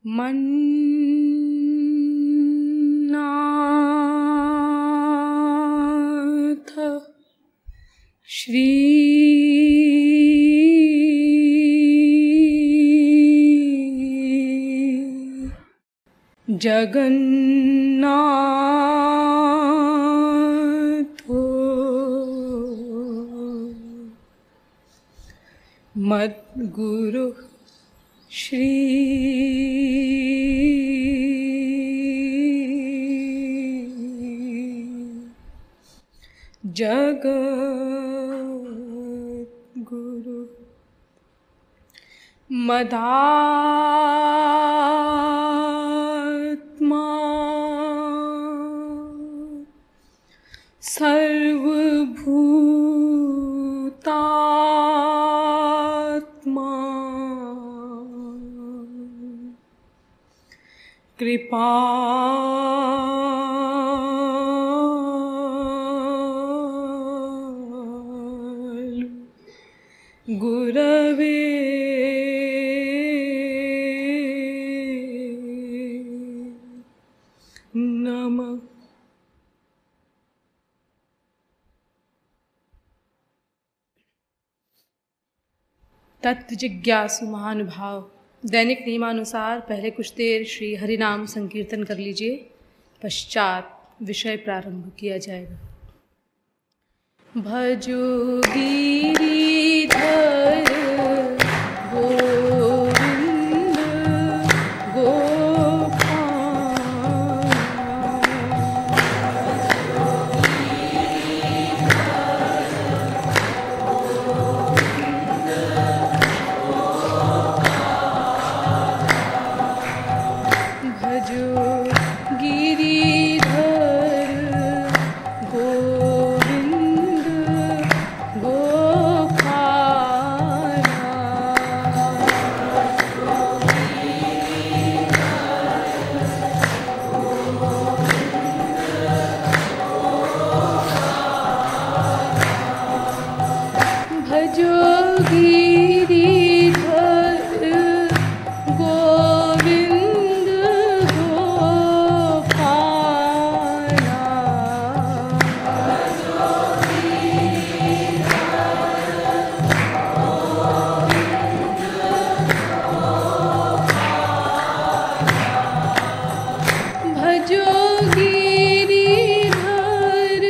मन्नाथ श्री जगन्नाथ मद्गुरु श्री जगद्गुरु मदात्मा सर्वभूतात्मा कृपालु गुरवे नमः। तत्व जिज्ञासु महानुभाव, दैनिक नियमानुसार पहले कुछ देर श्री हरिनाम संकीर्तन कर लीजिए, पश्चात विषय प्रारंभ किया जाएगा। भजो गिरिधर गोविंद गोपाल। भजो गिरिधर गोविंद गोपाल। भजो गिरिधर गोविंद गोपाल। भजो गिरिधर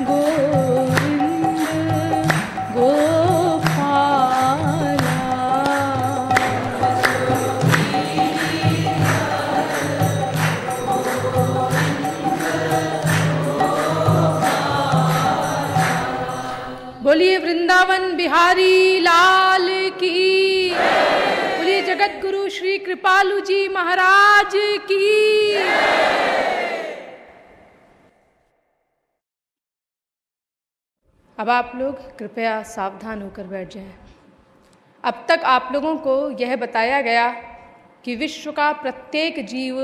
गोविंद गोपाल। बोलिए वृंदावन बिहारी लाल की। बोलिए जगत गुरु श्री कृपालु जी महाराज की। अब आप लोग कृपया सावधान होकर बैठ जाएं। अब तक आप लोगों को यह बताया गया कि विश्व का प्रत्येक जीव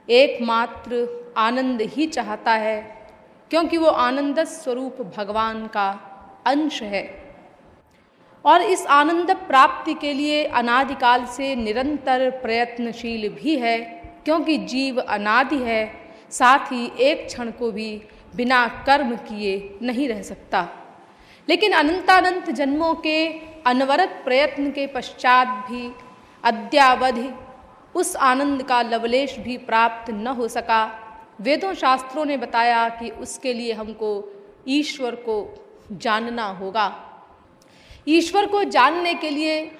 एकमात्र आनंद ही चाहता है, क्योंकि वो आनंद स्वरूप भगवान का अंश है और इस आनंद प्राप्ति के लिए अनादिकाल से निरंतर प्रयत्नशील भी है, क्योंकि जीव अनादि है, साथ ही एक क्षण को भी बिना कर्म किए नहीं रह सकता। लेकिन अनंतानंत जन्मों के अनवरत प्रयत्न के पश्चात भी अद्यावधि उस आनंद का लवलेश भी प्राप्त न हो सका। वेदों शास्त्रों ने बताया कि उसके लिए हमको ईश्वर को जानना होगा। ईश्वर को जानने के लिए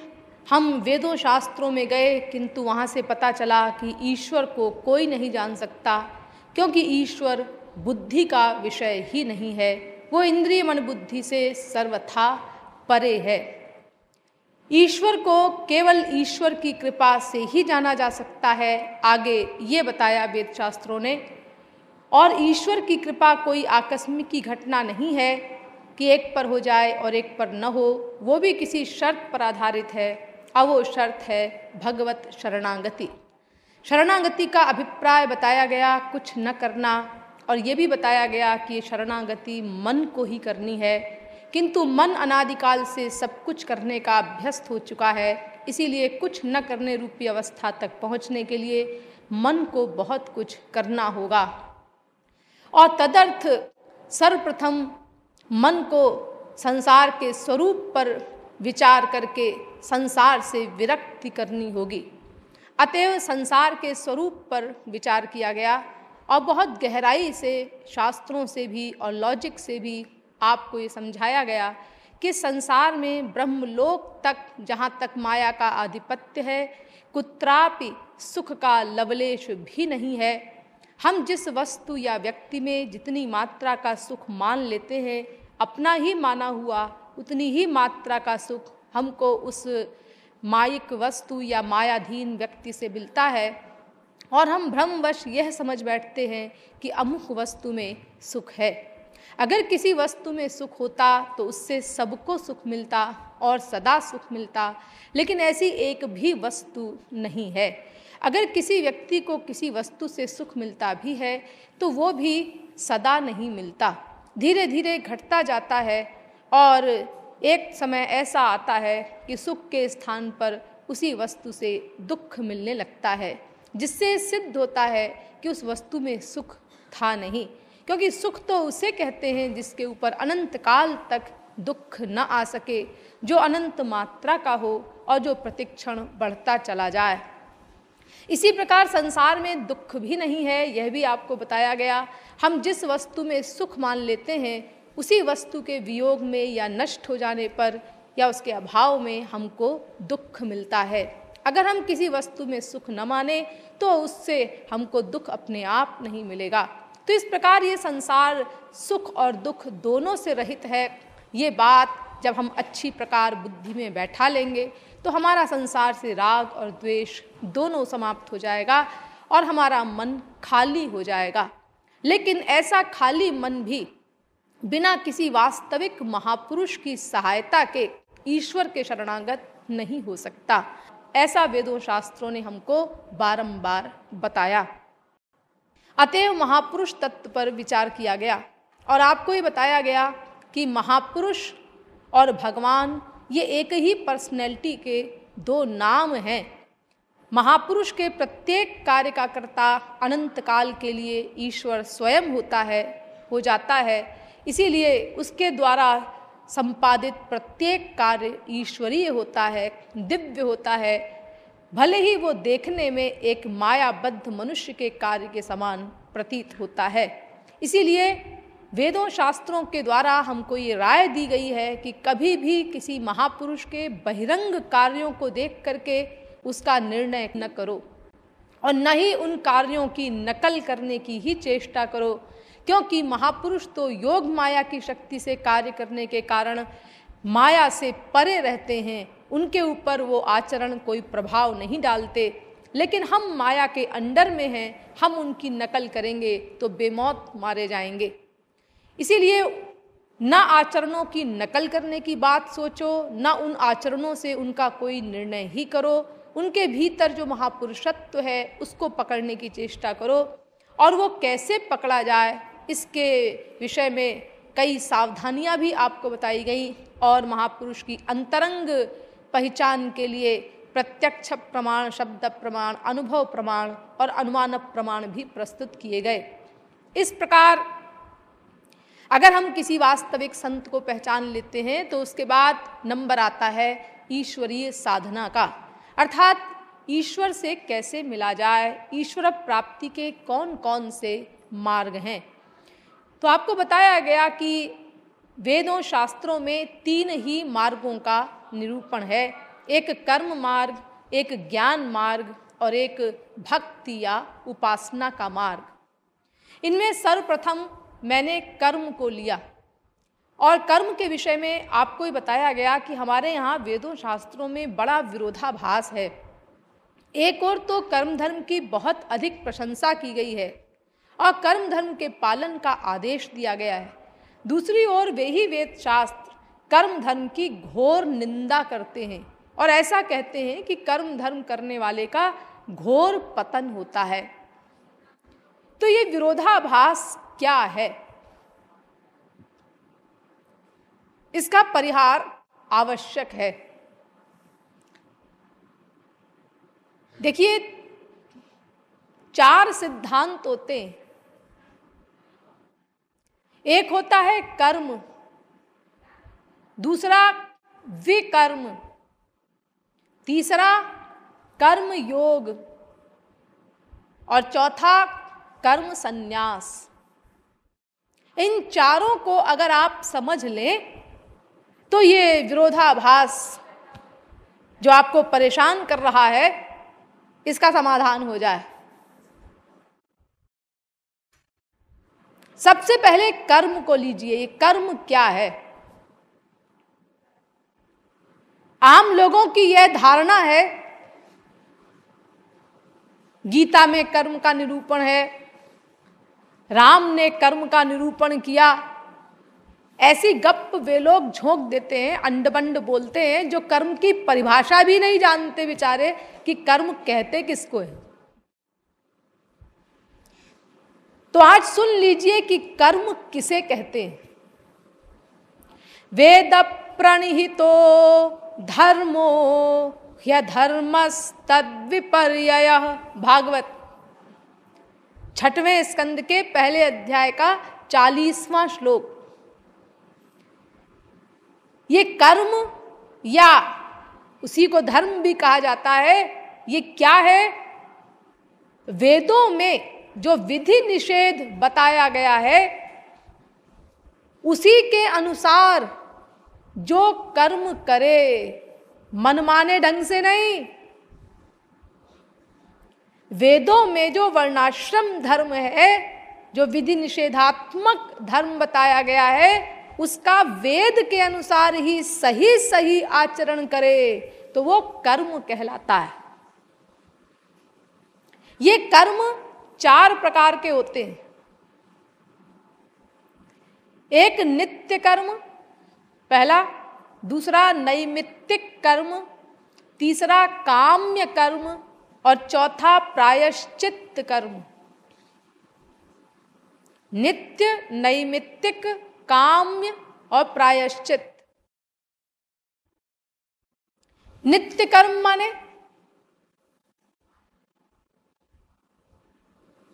हम वेदों शास्त्रों में गए किंतु वहाँ से पता चला कि ईश्वर को कोई नहीं जान सकता, क्योंकि ईश्वर बुद्धि का विषय ही नहीं है, वो इंद्रिय मन बुद्धि से सर्वथा परे है। ईश्वर को केवल ईश्वर की कृपा से ही जाना जा सकता है, आगे ये बताया वेद शास्त्रों ने। और ईश्वर की कृपा कोई आकस्मिक की घटना नहीं है कि एक पर हो जाए और एक पर न हो, वो भी किसी शर्त पर आधारित है, और वो शर्त है भगवत शरणागति। शरणागति का अभिप्राय बताया गया कुछ न करना, और ये भी बताया गया कि ये शरणागति मन को ही करनी है, किंतु मन अनादिकाल से सब कुछ करने का अभ्यस्त हो चुका है, इसीलिए कुछ न करने रूपी अवस्था तक पहुँचने के लिए मन को बहुत कुछ करना होगा। और तदर्थ सर्वप्रथम मन को संसार के स्वरूप पर विचार करके संसार से विरक्ति करनी होगी। अतएव संसार के स्वरूप पर विचार किया गया, और बहुत गहराई से शास्त्रों से भी और लॉजिक से भी आपको ये समझाया गया कि संसार में ब्रह्मलोक तक जहाँ तक माया का आधिपत्य है, कुत्रापि सुख का लवलेश भी नहीं है। हम जिस वस्तु या व्यक्ति में जितनी मात्रा का सुख मान लेते हैं, अपना ही माना हुआ उतनी ही मात्रा का सुख हमको उस मायिक वस्तु या मायाधीन व्यक्ति से मिलता है, और हम भ्रमवश यह समझ बैठते हैं कि अमुक वस्तु में सुख है। अगर किसी वस्तु में सुख होता तो उससे सबको सुख मिलता और सदा सुख मिलता, लेकिन ऐसी एक भी वस्तु नहीं है। अगर किसी व्यक्ति को किसी वस्तु से सुख मिलता भी है तो वो भी सदा नहीं मिलता, धीरे धीरे घटता जाता है, और एक समय ऐसा आता है कि सुख के स्थान पर उसी वस्तु से दुख मिलने लगता है, जिससे सिद्ध होता है कि उस वस्तु में सुख था नहीं, क्योंकि सुख तो उसे कहते हैं जिसके ऊपर अनंत काल तक दुख न आ सके, जो अनंत मात्रा का हो और जो प्रतिक्षण बढ़ता चला जाए। इसी प्रकार संसार में दुख भी नहीं है, यह भी आपको बताया गया। हम जिस वस्तु में सुख मान लेते हैं, उसी वस्तु के वियोग में या नष्ट हो जाने पर या उसके अभाव में हमको दुख मिलता है। अगर हम किसी वस्तु में सुख न माने तो उससे हमको दुख अपने आप नहीं मिलेगा। तो इस प्रकार ये संसार सुख और दुख दोनों से रहित है। ये बात जब हम अच्छी प्रकार बुद्धि में बैठा लेंगे तो हमारा संसार से राग और द्वेष दोनों समाप्त हो जाएगा और हमारा मन खाली हो जाएगा। लेकिन ऐसा खाली मन भी बिना किसी वास्तविक महापुरुष की सहायता के ईश्वर के शरणागत नहीं हो सकता। ऐसा वेदों शास्त्रों ने हमको बारंबार बताया। अतएव महापुरुष तत्व पर विचार किया गया और आपको ये बताया गया कि महापुरुष और भगवान ये एक ही पर्सनैलिटी के दो नाम हैं। महापुरुष के प्रत्येक कार्य का कर्ता अनंत काल के लिए ईश्वर स्वयं हो जाता है। इसीलिए उसके द्वारा संपादित प्रत्येक कार्य ईश्वरीय होता है, दिव्य होता है, भले ही वो देखने में एक मायाबद्ध मनुष्य के कार्य के समान प्रतीत होता है। इसीलिए वेदों शास्त्रों के द्वारा हमको ये राय दी गई है कि कभी भी किसी महापुरुष के बहिरंग कार्यों को देख करके उसका निर्णय न करो और न ही उन कार्यों की नकल करने की ही चेष्टा करो, क्योंकि महापुरुष तो योग माया की शक्ति से कार्य करने के कारण माया से परे रहते हैं, उनके ऊपर वो आचरण कोई प्रभाव नहीं डालते। लेकिन हम माया के अंडर में हैं, हम उनकी नकल करेंगे तो बेमौत मारे जाएंगे। इसीलिए न आचरणों की नकल करने की बात सोचो, न उन आचरणों से उनका कोई निर्णय ही करो। उनके भीतर जो महापुरुषत्व है उसको पकड़ने की चेष्टा करो, और वो कैसे पकड़ा जाए इसके विषय में कई सावधानियां भी आपको बताई गई, और महापुरुष की अंतरंग पहचान के लिए प्रत्यक्ष प्रमाण, शब्द प्रमाण, अनुभव प्रमाण और अनुमान प्रमाण भी प्रस्तुत किए गए। इस प्रकार अगर हम किसी वास्तविक संत को पहचान लेते हैं तो उसके बाद नंबर आता है ईश्वरीय साधना का, अर्थात ईश्वर से कैसे मिला जाए, ईश्वर प्राप्ति के कौन कौन से मार्ग हैं। तो आपको बताया गया कि वेदों शास्त्रों में 3 ही मार्गों का निरूपण है। एक कर्म मार्ग, एक ज्ञान मार्ग और एक भक्ति या उपासना का मार्ग। इनमें सर्वप्रथम मैंने कर्म को लिया और कर्म के विषय में आपको ही बताया गया कि हमारे यहाँ वेदों शास्त्रों में बड़ा विरोधाभास है। एक ओर तो कर्म धर्म की बहुत अधिक प्रशंसा की गई है और कर्म धर्म के पालन का आदेश दिया गया है, दूसरी ओर वे ही वेद शास्त्र कर्म धर्म की घोर निंदा करते हैं और ऐसा कहते हैं कि कर्म धर्म करने वाले का घोर पतन होता है। तो ये विरोधाभास क्या है? इसका परिहार आवश्यक है। देखिए, 4 सिद्धांत होते हैं। एक होता है कर्म, दूसरा विकर्म, तीसरा कर्म योग और चौथा कर्म संन्यास। इन चारों को अगर आप समझ लें तो ये विरोधाभास जो आपको परेशान कर रहा है, इसका समाधान हो जाए। सबसे पहले कर्म को लीजिए। ये कर्म क्या है? आम लोगों की यह धारणा है, गीता में कर्म का निरूपण है, राम ने कर्म का निरूपण किया, ऐसी गप वे लोग झोंक देते हैं, अंडबंड बोलते हैं, जो कर्म की परिभाषा भी नहीं जानते बेचारे कि कर्म कहते किसको है। तो आज सुन लीजिए कि कर्म किसे कहते हैं। वेद प्रणिहितो धर्मो ह्यधर्मस्तद्विपर्ययः। भागवत 6वें स्कंद के पहले अध्याय का 40वां श्लोक। ये कर्म या उसी को धर्म भी कहा जाता है, ये क्या है? वेदों में जो विधि निषेध बताया गया है उसी के अनुसार जो कर्म करे, मनमाने ढंग से नहीं। वेदों में जो वर्णाश्रम धर्म है, जो विधि निषेधात्मक धर्म बताया गया है, उसका वेद के अनुसार ही सही सही आचरण करे तो वो कर्म कहलाता है। ये कर्म 4 प्रकार के होते हैं। एक नित्य कर्म पहला, दूसरा नैमित्तिक कर्म, तीसरा काम्य कर्म और चौथा प्रायश्चित्त कर्म। नित्य, नैमित्तिक, काम्य और प्रायश्चित। नित्य कर्म माने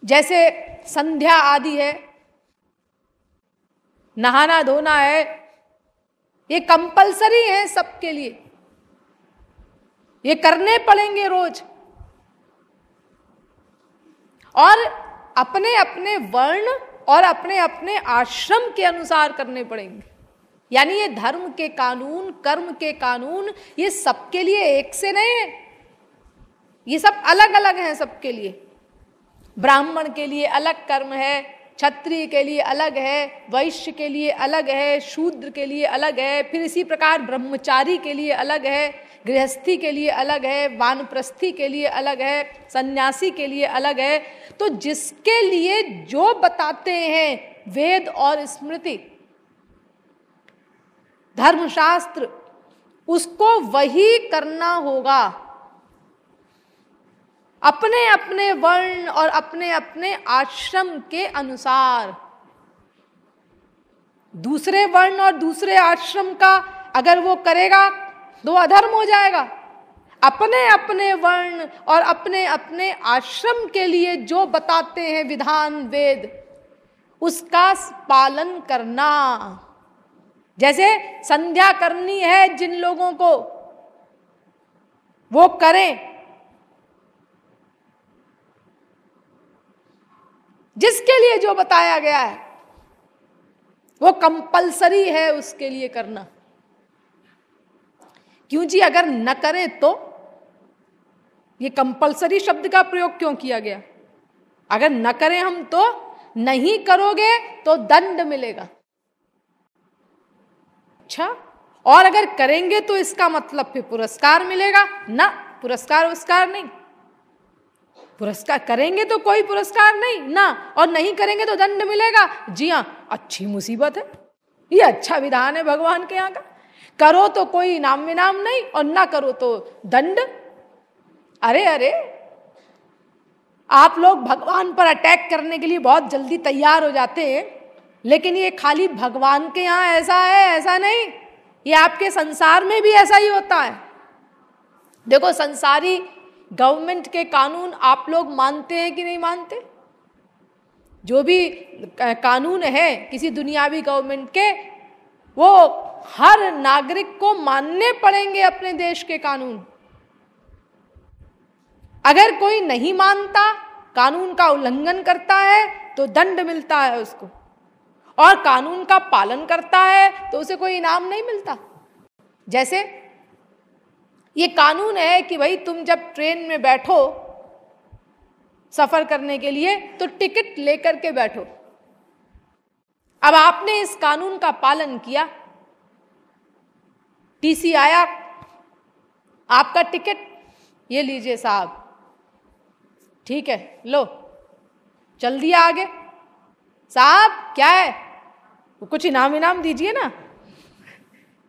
जैसे संध्या आदि है, नहाना धोना है, ये कंपलसरी है सबके लिए, ये करने पड़ेंगे रोज और अपने अपने वर्ण और अपने अपने आश्रम के अनुसार करने पड़ेंगे। यानी ये धर्म के कानून, कर्म के कानून, ये सबके लिए एक से नहीं है, ये सब अलग अलग हैं सबके लिए। ब्राह्मण के लिए अलग कर्म है, क्षत्रिय के लिए अलग है, वैश्य के लिए अलग है, शूद्र के लिए अलग है, फिर इसी प्रकार ब्रह्मचारी के लिए अलग है, गृहस्थी के लिए अलग है, वानप्रस्थी के लिए अलग है, सन्यासी के लिए अलग है। तो जिसके लिए जो बताते हैं वेद और स्मृति, धर्मशास्त्र, उसको वही करना होगा, अपने अपने वर्ण और अपने अपने आश्रम के अनुसार। दूसरे वर्ण और दूसरे आश्रम का अगर वो करेगा तो अधर्म हो जाएगा। अपने अपने वर्ण और अपने अपने आश्रम के लिए जो बताते हैं विधान वेद, उसका पालन करना। जैसे संध्या करनी है जिन लोगों को, वो करें, जिसके लिए जो बताया गया है वो कंपलसरी है उसके लिए करना। क्यों जी? अगर न करें तो ये कंपलसरी शब्द का प्रयोग क्यों किया गया? अगर न करें हम तो नहीं करोगे तो दंड मिलेगा। अच्छा, और अगर करेंगे तो इसका मतलब फिर पुरस्कार मिलेगा ना? पुरस्कार नहीं, पुरस्कार करेंगे तो कोई पुरस्कार नहीं ना, और नहीं करेंगे तो दंड मिलेगा। जी हाँ, अच्छी मुसीबत है, ये अच्छा विधान है भगवान के यहाँ का। करो तो कोई इनाम विनाम नहीं और ना करो तो दंड। अरे अरे, आप लोग भगवान पर अटैक करने के लिए बहुत जल्दी तैयार हो जाते हैं, लेकिन ये खाली भगवान के यहाँ ऐसा है ऐसा नहीं, ये आपके संसार में भी ऐसा ही होता है। देखो, संसारी गवर्नमेंट के कानून आप लोग मानते हैं कि नहीं मानते? जो भी कानून है किसी दुनियावी गवर्नमेंट के, वो हर नागरिक को मानने पड़ेंगे अपने देश के कानून। अगर कोई नहीं मानता, कानून का उल्लंघन करता है तो दंड मिलता है उसको, और कानून का पालन करता है तो उसे कोई इनाम नहीं मिलता। जैसे ये कानून है कि भाई तुम जब ट्रेन में बैठो सफर करने के लिए तो टिकट लेकर के बैठो। अब आपने इस कानून का पालन किया, टीसी आया, आपका टिकट ये लीजिए साहब, ठीक है, लो, चल दिया आगे। साहब क्या है? कुछ इनाम दीजिए ना।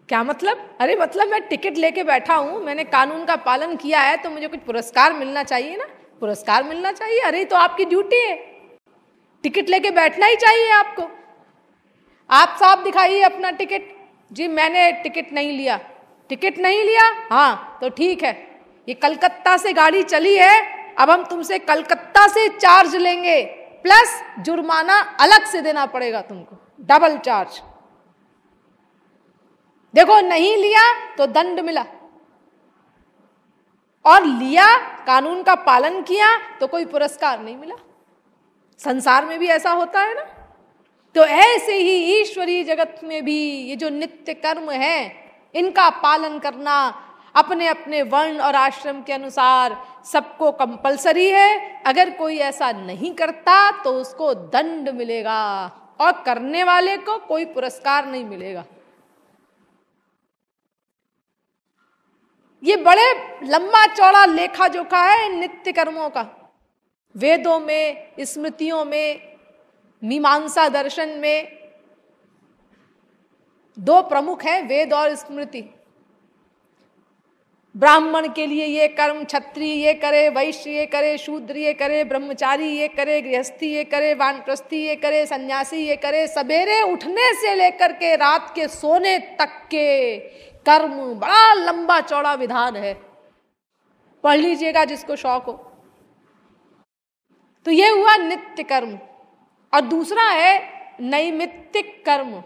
क्या मतलब? अरे मतलब मैं टिकट लेके बैठा हूं, मैंने कानून का पालन किया है तो मुझे कुछ पुरस्कार मिलना चाहिए ना, पुरस्कार मिलना चाहिए। अरे तो आपकी ड्यूटी है, टिकट लेके बैठना ही चाहिए आपको। आप साहब दिखाइए अपना टिकट। जी मैंने टिकट नहीं लिया। टिकट नहीं लिया? हाँ तो ठीक है, ये कलकत्ता से गाड़ी चली है, अब हम तुमसे कलकत्ता से चार्ज लेंगे, प्लस जुर्माना अलग से देना पड़ेगा तुमको, डबल चार्ज। देखो, नहीं लिया तो दंड मिला, और लिया, कानून का पालन किया तो कोई पुरस्कार नहीं मिला। संसार में भी ऐसा होता है ना। तो ऐसे ही ईश्वरीय जगत में भी ये जो नित्य कर्म है, इनका पालन करना अपने अपने वर्ण और आश्रम के अनुसार सबको कंपलसरी है। अगर कोई ऐसा नहीं करता तो उसको दंड मिलेगा, और करने वाले को कोई पुरस्कार नहीं मिलेगा। ये बड़े लंबा चौड़ा लेखा जोखा है नित्य कर्मों का। वेदों में, स्मृतियों में, मीमांसा दर्शन में दो प्रमुख हैं, वेद और स्मृति। ब्राह्मण के लिए ये कर्म, क्षत्रिय ये करे, वैश्य ये करे, शूद्र ये करे, ब्रह्मचारी ये करे, गृहस्थी ये करे, वानप्रस्थी ये करे, सन्यासी ये करे। सवेरे उठने से लेकर के रात के सोने तक के कर्म, बड़ा लंबा चौड़ा विधान है, पढ़ लीजिएगा जिसको शौक हो। तो ये हुआ नित्य कर्म, और दूसरा है नैमित्तिक कर्म।